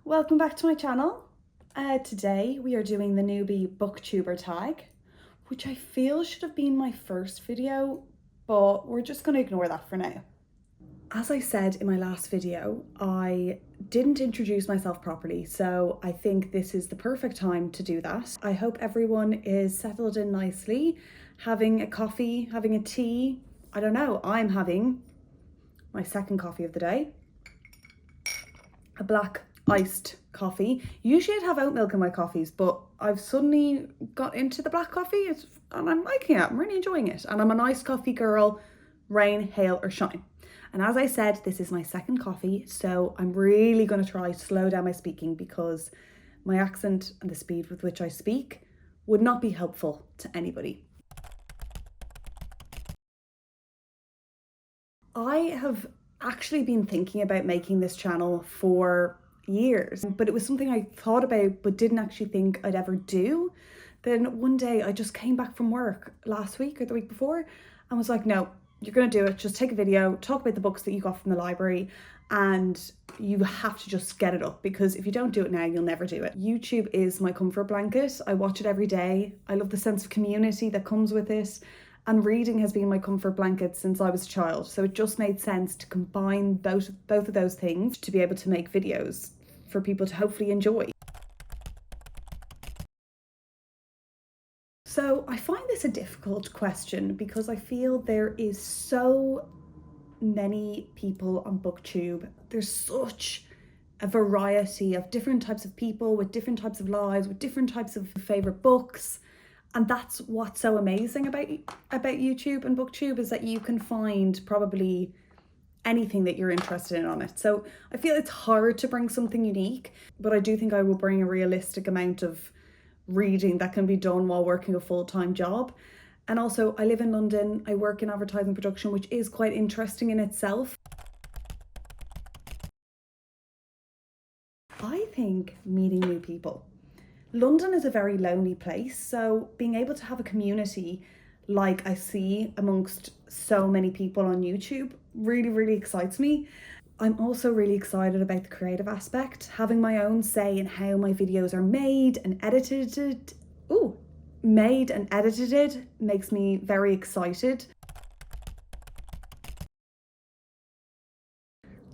Welcome back to my channel. Today we are doing the newbie booktuber tag, which I feel should have been my first video, but we're just going to ignore that for now. As I said in my last video, I didn't introduce myself properly, so I think this is the perfect time to do that. I hope everyone is settled in nicely, having a coffee, having a tea. I don't know, I'm having my second coffee of the day. A black iced coffee. Usually I'd have oat milk in my coffees, but I've suddenly got into the black coffee and I'm liking it. I'm really enjoying it. And I'm an iced coffee girl, rain, hail or shine. And as I said, this is my second coffee, so I'm really going to try to slow down my speaking because my accent and the speed with which I speak would not be helpful to anybody. I have actually been thinking about making this channel for years, but it was something I thought about but didn't actually think I'd ever do. Then one day I just came back from work last week or the week before and was like, no, you're gonna do it. Just take a video, talk about the books that you got from the library, and you have to just get it up, because if you don't do it now, you'll never do it. YouTube is my comfort blanket. I watch it every day. I love the sense of community that comes with it. And reading has been my comfort blanket since I was a child. So it just made sense to combine both of those things to be able to make videos for people to hopefully enjoy. So I find this a difficult question because I feel there is so many people on booktube. There's such a variety of different types of people with different types of lives, with different types of favorite books. And that's what's so amazing about YouTube and booktube, is that you can find probably anything that you're interested in on it. So I feel it's hard to bring something unique, but I do think I will bring a realistic amount of reading that can be done while working a full-time job. And also, I live in London, I work in advertising production, which is quite interesting in itself. I think meeting new people. London is a very lonely place, so being able to have a community like I see amongst so many people on YouTube really excites me. I'm also really excited about the creative aspect, having my own say in how my videos are made and edited. Makes me very excited.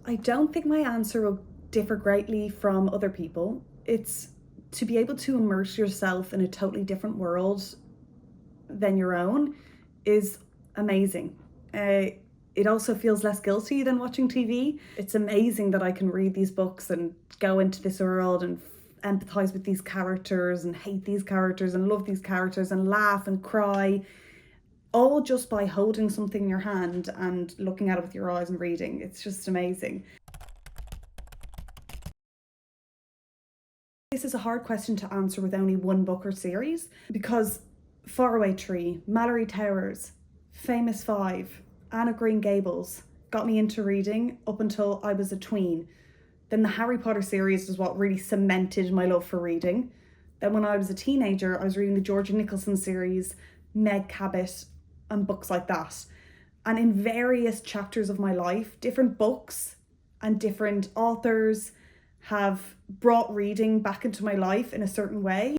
I don't think my answer will differ greatly from other people. It's to be able to immerse yourself in a totally different world than your own is amazing. It also feels less guilty than watching TV. It's amazing that I can read these books and go into this world and empathize with these characters and hate these characters and love these characters and laugh and cry, all just by holding something in your hand and looking at it with your eyes and reading. It's just amazing. This is a hard question to answer with only one book or series, because Faraway Tree, Mallory Towers, Famous Five, Anne of Green Gables got me into reading up until I was a tween. Then the Harry Potter series is what really cemented my love for reading. Then when I was a teenager, I was reading the Georgia Nicholson series, Meg Cabot, and books like that. And in various chapters of my life, different books and different authors have brought reading back into my life in a certain way.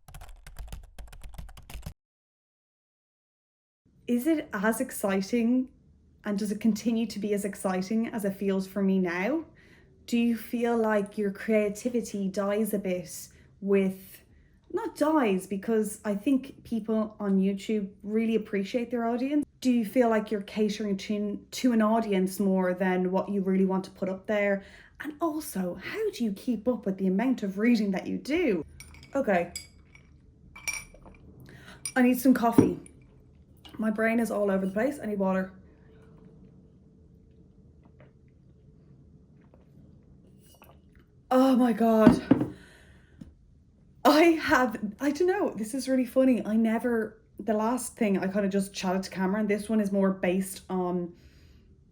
Is it as exciting, and does it continue to be as exciting as it feels for me now? Do you feel like your creativity dies a bit with, not dies, because I think people on YouTube really appreciate their audience. Do you feel like you're catering to an audience more than what you really want to put up there? And also, how do you keep up with the amount of reading that you do? Okay, I need some coffee. My brain is all over the place. I need water. Oh my God. I don't know, this is really funny. The last thing I kind of just chatted to camera, and this one is more based on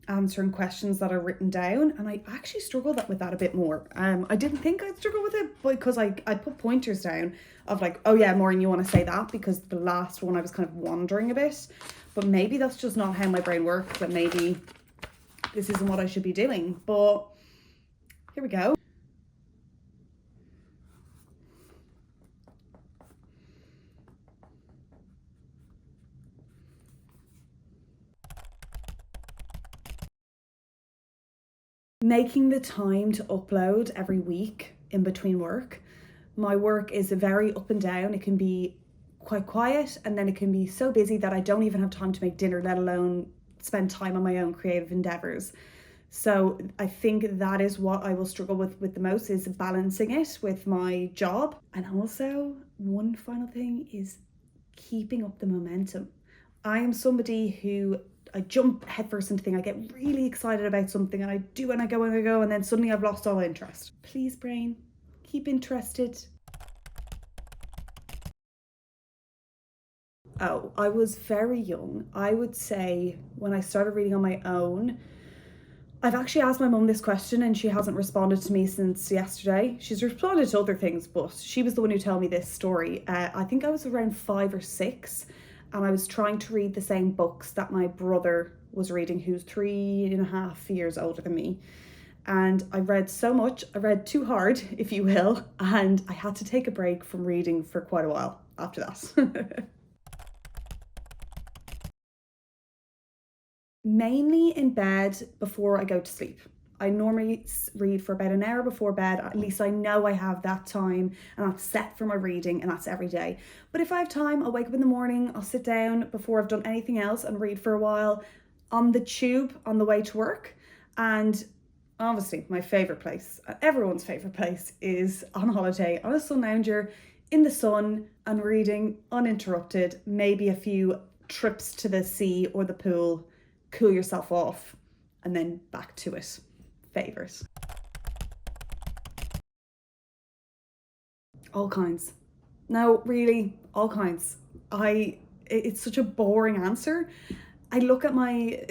answering questions that are written down, and I actually struggled with that a bit more. I didn't think I'd struggle with it because I put pointers down of like, oh yeah, Maureen, you want to say that, because the last one I was kind of wandering a bit, but maybe that's just not how my brain works, that maybe this isn't what I should be doing. But here we go. Making the time to upload every week in between work. My work is very up and down. It can be quite quiet, and then it can be so busy that I don't even have time to make dinner, let alone spend time on my own creative endeavors. So I think that is what I will struggle with the most, is balancing it with my job. And also, one final thing is keeping up the momentum. I am somebody who I jump headfirst into things. I get really excited about something and I do and I go and I go, and then suddenly I've lost all interest. Please, brain, keep interested. Oh, I was very young. I would say when I started reading on my own, I've actually asked my mum this question and she hasn't responded to me since yesterday. She's responded to other things, but she was the one who told me this story. I think I was around 5 or 6 and I was trying to read the same books that my brother was reading, who's 3.5 years older than me. And I read so much, I read too hard, if you will, and I had to take a break from reading for quite a while after that. Mainly in bed before I go to sleep. I normally read for about an hour before bed. At least I know I have that time and I'm set for my reading, and that's every day. But if I have time, I'll wake up in the morning, I'll sit down before I've done anything else and read for a while on the tube on the way to work. And obviously my favourite place, everyone's favourite place, is on holiday on a sun lounger in the sun and reading uninterrupted, maybe a few trips to the sea or the pool, cool yourself off, and then back to it. Favourite. All kinds. No, really, all kinds. It's such a boring answer. I look at my,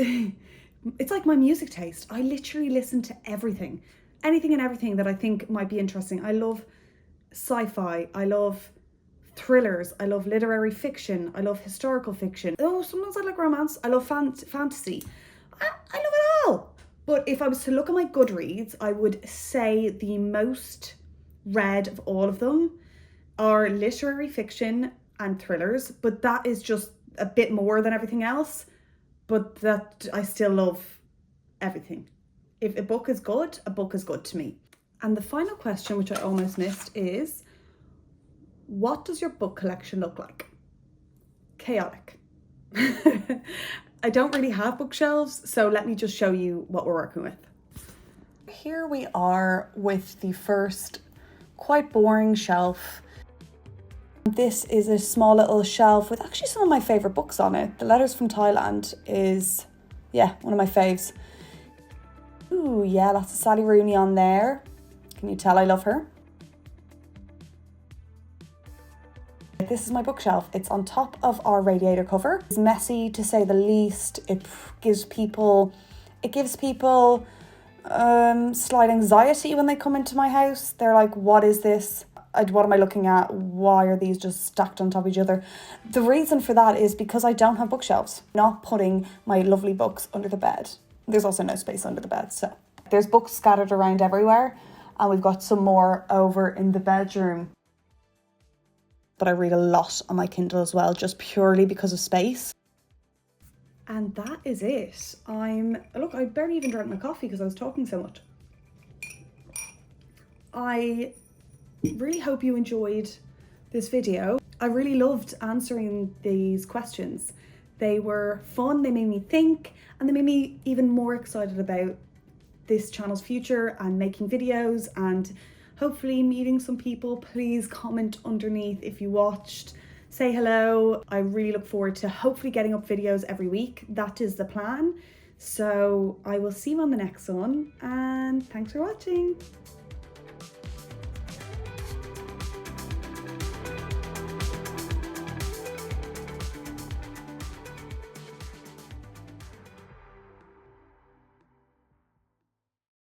it's like my music taste. I literally listen to everything. Anything and everything that I think might be interesting. I love sci-fi. I love thrillers. I love literary fiction. I love historical fiction. Oh, sometimes I like romance. I love fantasy. I love it all. But if I was to look at my Goodreads, I would say the most read of all of them are literary fiction and thrillers, but that is just a bit more than everything else. But that I still love everything. If a book is good to me. And the final question, which I almost missed, is what does your book collection look like? Chaotic. I don't really have bookshelves, so let me just show you what we're working with. Here we are with the first quite boring shelf. This is a small little shelf with actually some of my favourite books on it. The Letters from Thailand is, yeah, one of my faves. Ooh, yeah, lots of Sally Rooney on there. Can you tell I love her? This is my bookshelf. It's on top of our radiator cover. It's messy to say the least. It gives people slight anxiety when they come into my house. They're like, what is this? What am I looking at? Why are these just stacked on top of each other? The reason for that is because I don't have bookshelves. I'm not putting my lovely books under the bed. There's also no space under the bed, so there's books scattered around everywhere, and we've got some more over in the bedroom. But I read a lot on my Kindle as well, just purely because of space. And that is it. Look, I barely even drank my coffee because I was talking so much. I really hope you enjoyed this video. I really loved answering these questions. They were fun, they made me think, and they made me even more excited about this channel's future and making videos and hopefully meeting some people. Please comment underneath if you watched. Say hello. I really look forward to hopefully getting up videos every week. That is the plan. So I will see you on the next one, and thanks for watching.